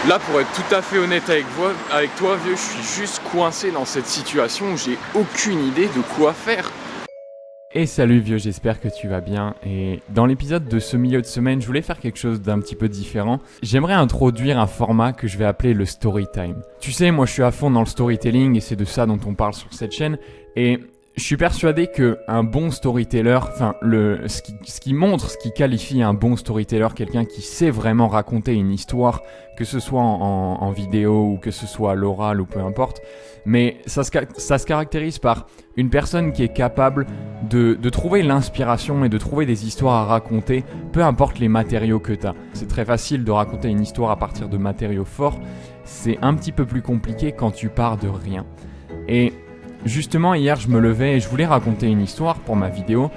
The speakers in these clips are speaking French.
Là, pour être tout à fait honnête avec toi, vieux, je suis juste coincé dans cette situation où j'ai aucune idée de quoi faire. Et salut vieux, j'espère que tu vas bien. Et dans l'épisode de ce milieu de semaine, je voulais faire quelque chose d'un petit peu différent. J'aimerais introduire un format que je vais appeler le story time. Tu sais, moi je suis à fond dans le storytelling et c'est de ça dont on parle sur cette chaîne. Et je suis persuadé qu'un bon storyteller, ce qui qualifie un bon storyteller, quelqu'un qui sait vraiment raconter une histoire, que ce soit en vidéo ou que ce soit à l'oral ou peu importe, mais ça se caractérise par une personne qui est capable de trouver l'inspiration et de trouver des histoires à raconter, peu importe les matériaux que tu as. C'est très facile de raconter une histoire à partir de matériaux forts, c'est un petit peu plus compliqué quand tu pars de rien. Et justement, hier, je me levais et je voulais raconter une histoire pour ma vidéo.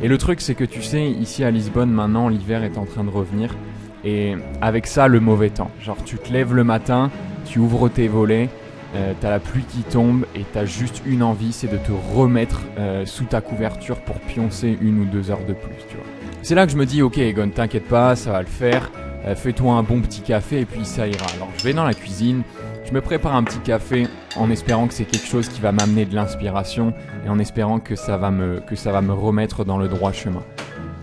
Et le truc, c'est que tu sais, ici à Lisbonne, maintenant, l'hiver est en train de revenir. Et avec ça, le mauvais temps. Genre, tu te lèves le matin, tu ouvres tes volets, t'as la pluie qui tombe et t'as juste une envie, c'est de te remettre sous ta couverture pour pioncer 1 ou 2 heures de plus, tu vois. C'est là que je me dis, ok Egon, t'inquiète pas, ça va le faire. Fais-toi un bon petit café et puis ça ira. Alors, je vais dans la cuisine. Je me prépare un petit café en espérant que c'est quelque chose qui va m'amener de l'inspiration et en espérant que ça va me remettre dans le droit chemin.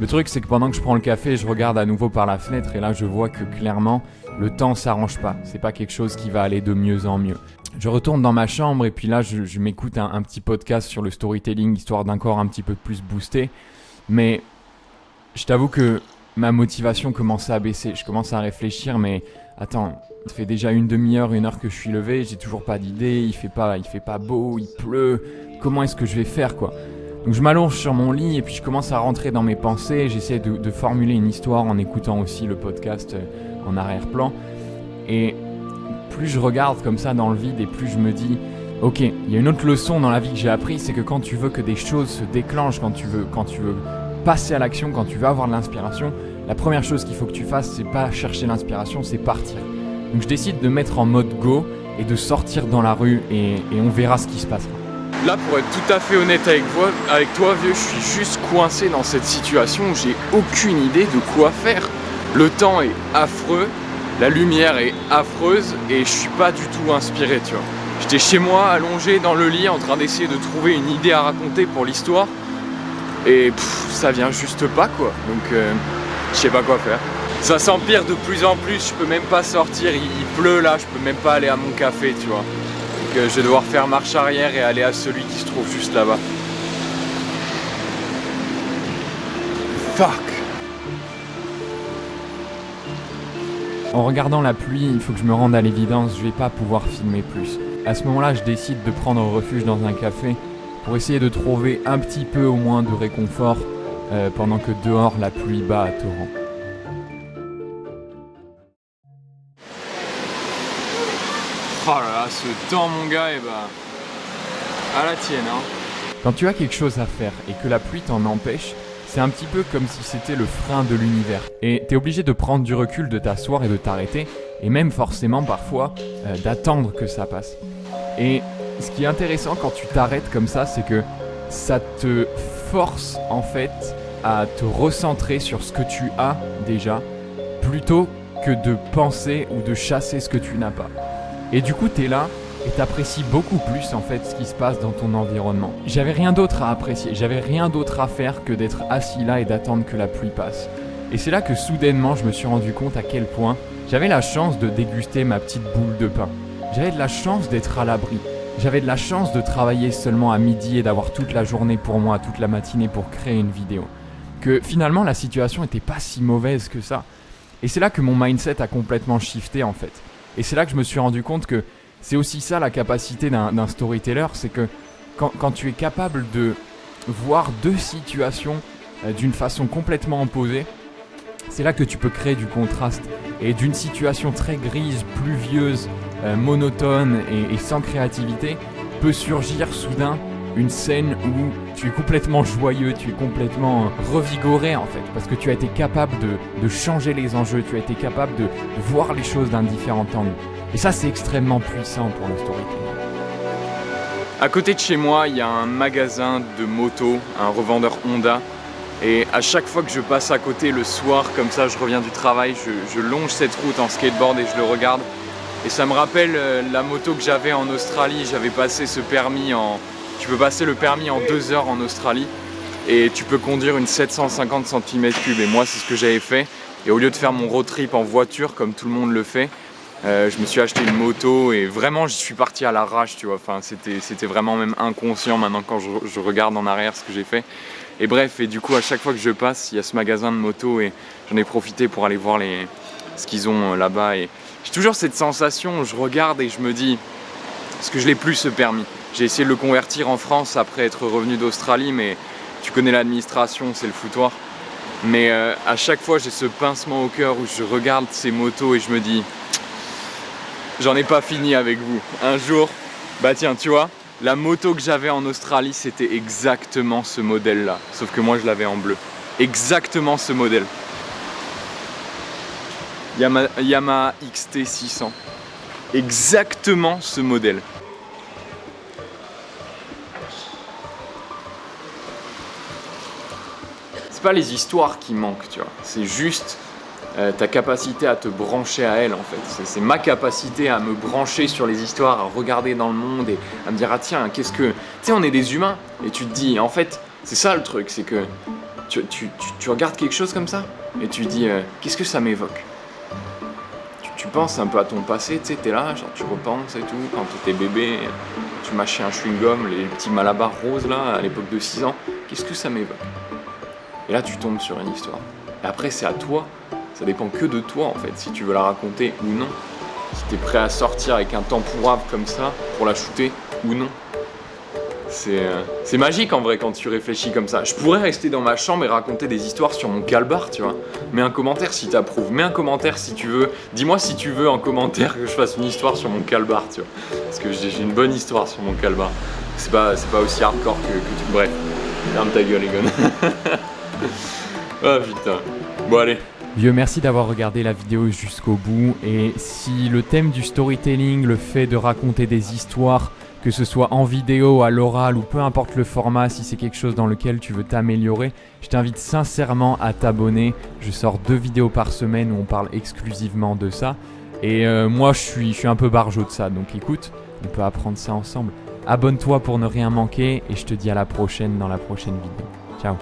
Le truc, c'est que pendant que je prends le café, je regarde à nouveau par la fenêtre et là, je vois que clairement, le temps s'arrange pas. C'est pas quelque chose qui va aller de mieux en mieux. Je retourne dans ma chambre et puis là, je m'écoute un petit podcast sur le storytelling, histoire d'un corps un petit peu plus boosté. Mais je t'avoue que ma motivation commence à baisser. Je commence à réfléchir, mais attends, ça fait déjà 1 heure que je suis levé, j'ai toujours pas d'idée, il fait pas beau, il pleut, comment est-ce que je vais faire quoi? Donc je m'allonge sur mon lit et puis je commence à rentrer dans mes pensées, j'essaie de formuler une histoire en écoutant aussi le podcast en arrière-plan. Et plus je regarde comme ça dans le vide et plus je me dis, ok, il y a une autre leçon dans la vie que j'ai appris, c'est que quand tu veux que des choses se déclenchent, quand tu veux passer à l'action, quand tu veux avoir de l'inspiration, la première chose qu'il faut que tu fasses, c'est pas chercher l'inspiration, c'est partir. Donc je décide de mettre en mode go et de sortir dans la rue et on verra ce qui se passera. Là, pour être tout à fait honnête avec toi, vieux, je suis juste coincé dans cette situation où j'ai aucune idée de quoi faire. Le temps est affreux, la lumière est affreuse et je suis pas du tout inspiré, tu vois. J'étais chez moi, allongé dans le lit, en train d'essayer de trouver une idée à raconter pour l'histoire et ça vient juste pas, quoi. Donc, je sais pas quoi faire. Ça s'empire de plus en plus, je peux même pas sortir, il pleut là, je peux même pas aller à mon café, tu vois. Donc je vais devoir faire marche arrière et aller à celui qui se trouve juste là-bas. Fuck. En regardant la pluie, il faut que je me rende à l'évidence, je vais pas pouvoir filmer plus. À ce moment-là, je décide de prendre refuge dans un café pour essayer de trouver un petit peu au moins de réconfort pendant que dehors la pluie bat à torrent. Oh là là, ce temps mon gars, et bah à la tienne hein. Quand tu as quelque chose à faire et que la pluie t'en empêche, c'est un petit peu comme si c'était le frein de l'univers. Et t'es obligé de prendre du recul, de t'asseoir et de t'arrêter, et même forcément parfois d'attendre que ça passe. Et ce qui est intéressant quand tu t'arrêtes comme ça, c'est que ça te force en fait à te recentrer sur ce que tu as déjà, plutôt que de penser ou de chasser ce que tu n'as pas. Et du coup, t'es là et t'apprécies beaucoup plus en fait ce qui se passe dans ton environnement. J'avais rien d'autre à apprécier, j'avais rien d'autre à faire que d'être assis là et d'attendre que la pluie passe. Et c'est là que soudainement, je me suis rendu compte à quel point j'avais la chance de déguster ma petite boule de pain. J'avais de la chance d'être à l'abri. J'avais de la chance de travailler seulement à midi et d'avoir toute la journée pour moi, toute la matinée pour créer une vidéo. Que finalement, la situation n'était pas si mauvaise que ça. Et c'est là que mon mindset a complètement shifté en fait. Et c'est là que je me suis rendu compte que c'est aussi ça la capacité d'un storyteller, c'est que quand tu es capable de voir 2 situations d'une façon complètement opposée, c'est là que tu peux créer du contraste. Et d'une situation très grise, pluvieuse, monotone et sans créativité, peut surgir soudain une scène où tu es complètement joyeux, tu es complètement revigoré en fait, parce que tu as été capable de changer les enjeux, tu as été capable de voir les choses d'un différent angle. Et ça, c'est extrêmement puissant pour le storytelling. À côté de chez moi, il y a un magasin de motos, un revendeur Honda. Et à chaque fois que je passe à côté le soir, comme ça je reviens du travail, je longe cette route en skateboard et je le regarde. Et ça me rappelle la moto que j'avais en Australie. J'avais passé ce permis Tu peux passer le permis en 2 heures en Australie. Et tu peux conduire une 750 cm3. Et moi, c'est ce que j'avais fait. Et au lieu de faire mon road trip en voiture, comme tout le monde le fait, je me suis acheté une moto et vraiment, je suis parti à l'arrache, tu vois. Enfin, c'était vraiment même inconscient maintenant quand je regarde en arrière ce que j'ai fait. Et bref, et du coup, à chaque fois que je passe, il y a ce magasin de moto et j'en ai profité pour aller voir ce qu'ils ont là-bas. Et j'ai toujours cette sensation, je regarde et je me dis, parce que je l'ai plus ce permis. J'ai essayé de le convertir en France après être revenu d'Australie, mais tu connais l'administration, c'est le foutoir. Mais à chaque fois, j'ai ce pincement au cœur où je regarde ces motos et je me dis, j'en ai pas fini avec vous. Un jour, bah tiens, tu vois, la moto que j'avais en Australie, c'était exactement ce modèle-là. Sauf que moi, je l'avais en bleu. Exactement ce modèle. Yamaha XT600. Exactement ce modèle. C'est pas les histoires qui manquent, tu vois. C'est juste ta capacité à te brancher à elle, en fait. C'est ma capacité à me brancher sur les histoires, à regarder dans le monde et à me dire, ah tiens, qu'est-ce que... Tu sais, on est des humains. Et tu te dis, en fait, c'est ça le truc, c'est que tu regardes quelque chose comme ça et tu te dis, qu'est-ce que ça m'évoque? Tu penses un peu à ton passé, tu sais, t'es là, genre tu repenses et tout, quand t'étais bébé, tu mâchais un chewing-gum, les petits malabars roses là, à l'époque de 6 ans. Qu'est-ce que ça m'évoque? Et là, tu tombes sur une histoire. Et après, c'est à toi. Ça dépend que de toi, en fait, si tu veux la raconter ou non. Si tu es prêt à sortir avec un tempourave comme ça pour la shooter ou non. C'est magique, en vrai, quand tu réfléchis comme ça. Je pourrais rester dans ma chambre et raconter des histoires sur mon calbar, tu vois. Mets un commentaire si t'approuves. Mets un commentaire si tu veux. Dis-moi si tu veux en commentaire que je fasse une histoire sur mon calbar, tu vois. Parce que j'ai une bonne histoire sur mon calbar. C'est pas aussi hardcore que tu... Bref, ferme ta gueule, les gars. Ah putain. Bon allez. Vieux, merci d'avoir regardé la vidéo jusqu'au bout. Et si le thème du storytelling, le fait de raconter des histoires, que ce soit en vidéo, à l'oral ou peu importe le format, si c'est quelque chose dans lequel tu veux t'améliorer, je t'invite sincèrement à t'abonner. Je sors 2 vidéos par semaine où on parle exclusivement de ça. Et moi je suis un peu barjot de ça, donc écoute, on peut apprendre ça ensemble. Abonne-toi pour ne rien manquer et je te dis à la prochaine dans la prochaine vidéo. Ciao.